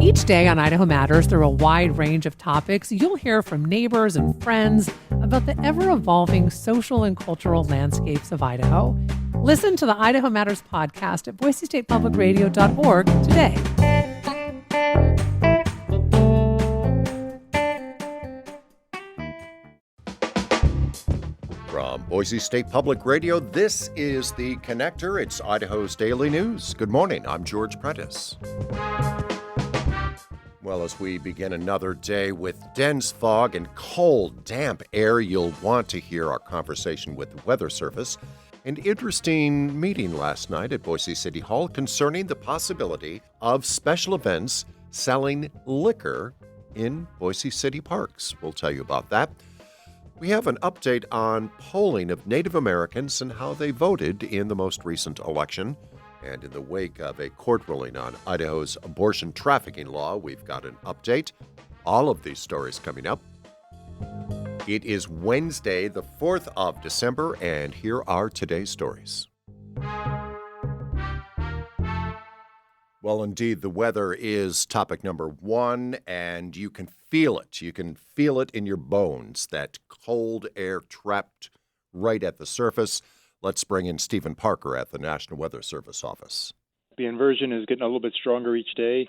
Each day on Idaho Matters, through a wide range of topics, you'll hear from neighbors and friends about the ever-evolving social and cultural landscapes of Idaho. Listen to the Idaho Matters podcast at boisestatepublicradio.org today. From Boise State Public Radio, this is The Connector. It's Idaho's daily news. Good morning. I'm George Prentice. Well, as we begin another day with dense fog and cold, damp air, you'll want to hear our conversation with the Weather Service. An interesting meeting last night at Boise City Hall concerning the possibility of special events selling liquor in Boise City parks. We'll tell you about that. We have an update on polling of Native Americans and how they voted in the most recent election. And in the wake of a court ruling on Idaho's abortion trafficking law, we've got an update. All of these stories coming up. It is Wednesday, the 4th of December, and here are today's stories. Well, indeed, the weather is topic number one, and you can feel it. You can feel it in your bones, that cold air trapped right at the surface. Let's bring in Stephen Parker at the National Weather Service office. The inversion is getting a little bit stronger each day,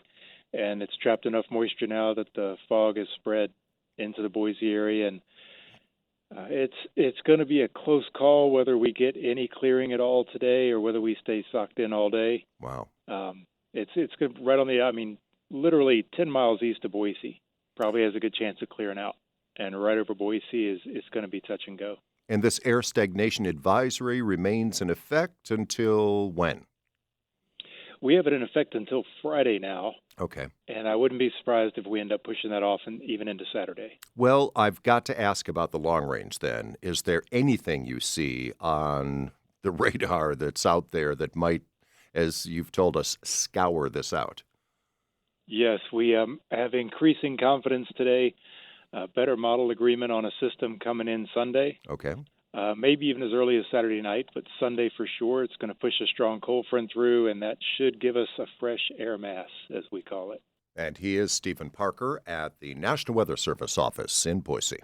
and it's trapped enough moisture now that the fog has spread into the Boise area, and it's going to be a close call whether we get any clearing at all today or whether we stay socked in all day. Wow. It's right on the, literally 10 miles east of Boise. Probably has a good chance of clearing out, and right over Boise is going to be touch and go. And this air stagnation advisory remains in effect until when? We have it in effect until Friday now. Okay. And I wouldn't be surprised if we end up pushing that off even into Saturday. Well, I've got to ask about the long range then. Is there anything you see on the radar that's out there that might, as you've told us, scour this out? Yes, we have increasing confidence today. Better model agreement on a system coming in Sunday. Okay. Maybe even as early as Saturday night, but Sunday for sure. It's going to push a strong cold front through, and that should give us a fresh air mass, as we call it. And he is Stephen Parker at the National Weather Service office in Boise.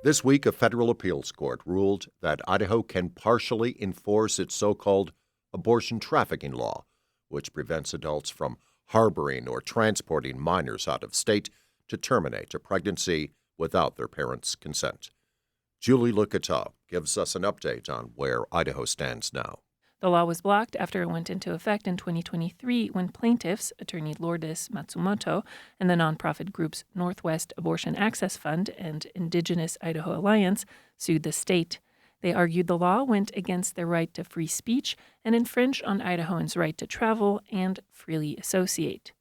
This week, a federal appeals court ruled that Idaho can partially enforce its so-called abortion trafficking law, which prevents adults from harboring or transporting minors out of state to terminate a pregnancy without their parents' consent. Julie Lucata gives us an update on where Idaho stands now. The law was blocked after it went into effect in 2023 when plaintiffs, attorney Lourdes Matsumoto, and the nonprofit groups Northwest Abortion Access Fund and Indigenous Idaho Alliance sued the state. They argued the law went against their right to free speech and infringed on Idahoans' right to travel and freely associate.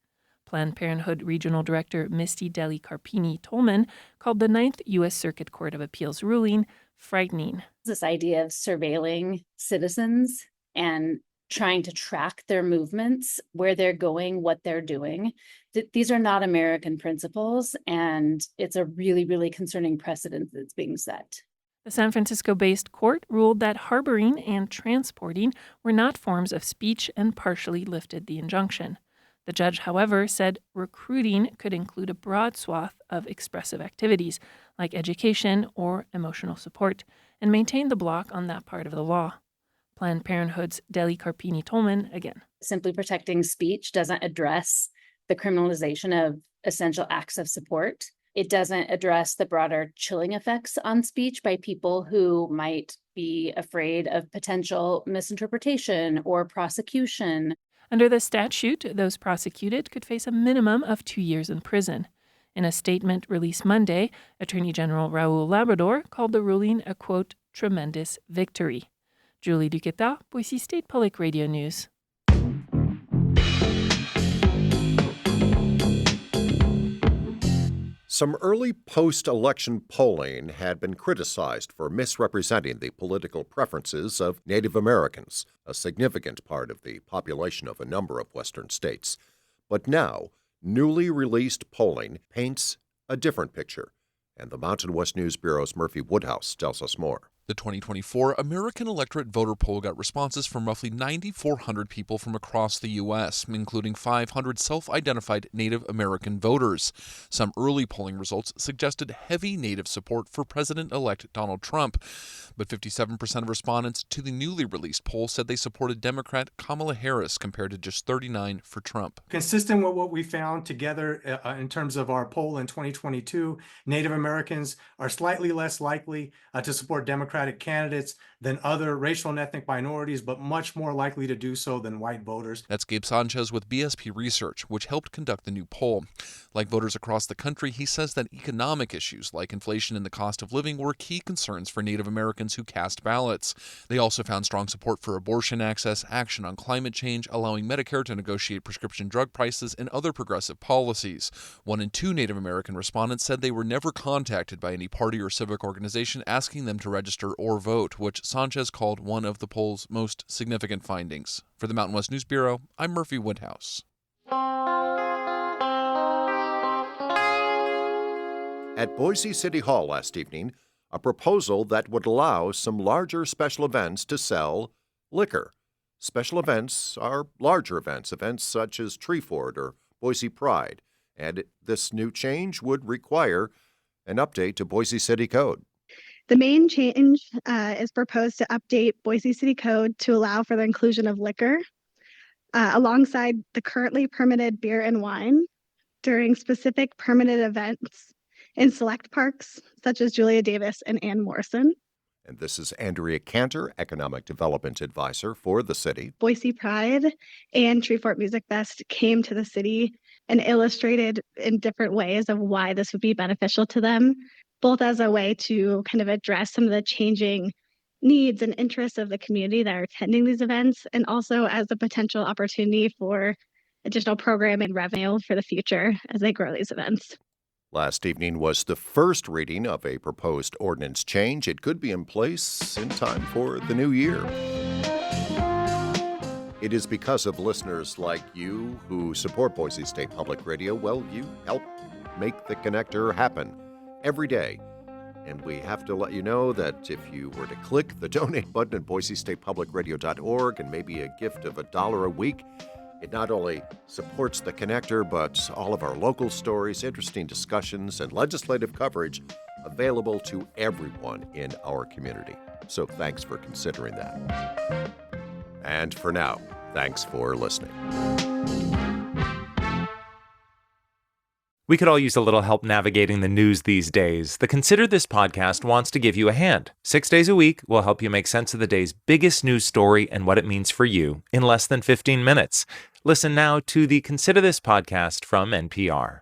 Planned Parenthood Regional Director Misty Deli Carpini-Tolman called the Ninth U.S. Circuit Court of Appeals ruling frightening. This idea of surveilling citizens and trying to track their movements, where they're going, what they're doing, these are not American principles, and it's a really, really concerning precedent that's being set. The San Francisco-based court ruled that harboring and transporting were not forms of speech and partially lifted the injunction. The judge, however, said recruiting could include a broad swath of expressive activities, like education or emotional support, and maintained the block on that part of the law. Planned Parenthood's Deli Carpini-Tolman again. Simply protecting speech doesn't address the criminalization of essential acts of support. It doesn't address the broader chilling effects on speech by people who might be afraid of potential misinterpretation or prosecution. Under the statute, those prosecuted could face a minimum of 2 years in prison. In a statement released Monday, Attorney General Raul Labrador called the ruling a, quote, tremendous victory. Julie Duqueta, Boise State Public Radio News. Some early post-election polling had been criticized for misrepresenting the political preferences of Native Americans, a significant part of the population of a number of western states. But now, newly released polling paints a different picture, and the Mountain West News Bureau's Murphy Woodhouse tells us more. The 2024 American Electorate Voter Poll got responses from roughly 9,400 people from across the U.S., including 500 self-identified Native American voters. Some early polling results suggested heavy Native support for President-elect Donald Trump, but 57% of respondents to the newly released poll said they supported Democrat Kamala Harris compared to just 39% for Trump. Consistent with what we found together in terms of our poll in 2022, Native Americans are slightly less likely to support Democratic candidates than other racial and ethnic minorities, but much more likely to do so than white voters. That's Gabe Sanchez with BSP Research, which helped conduct the new poll. Like voters across the country, he says that economic issues like inflation and the cost of living were key concerns for Native Americans who cast ballots. They also found strong support for abortion access, action on climate change, allowing Medicare to negotiate prescription drug prices, and other progressive policies. 1 in 2 Native American respondents said they were never contacted by any party or civic organization asking them to register or vote, which Sanchez called one of the poll's most significant findings. For the Mountain West News Bureau, I'm Murphy Woodhouse. At Boise City Hall last evening, a proposal that would allow some larger special events to sell liquor. Special events are larger events such as Treeford or Boise Pride, and this new change would require an update to Boise City Code. The main change is proposed to update Boise City Code to allow for the inclusion of liquor alongside the currently permitted beer and wine during specific permitted events in select parks such as Julia Davis and Ann Morrison. And this is Andrea Cantor, Economic Development Advisor for the city. Boise Pride and Treefort Music Fest came to the city and illustrated in different ways of why this would be beneficial to them, both as a way to kind of address some of the changing needs and interests of the community that are attending these events, and also as a potential opportunity for additional programming and revenue for the future as they grow these events. Last evening was the first reading of a proposed ordinance change. It could be in place in time for the new year. It is because of listeners like you who support Boise State Public Radio. Well, you help make the connector happen every day. And we have to let you know that if you were to click the donate button at boisestatepublicradio.org and maybe a gift of $1 a week, it not only supports the connector, but all of our local stories, interesting discussions, and legislative coverage available to everyone in our community. So thanks for considering that. And for now, thanks for listening. We could all use a little help navigating the news these days. The Consider This podcast wants to give you a hand. 6 days a week, we'll help you make sense of the day's biggest news story and what it means for you in less than 15 minutes. Listen now to the Consider This podcast from NPR.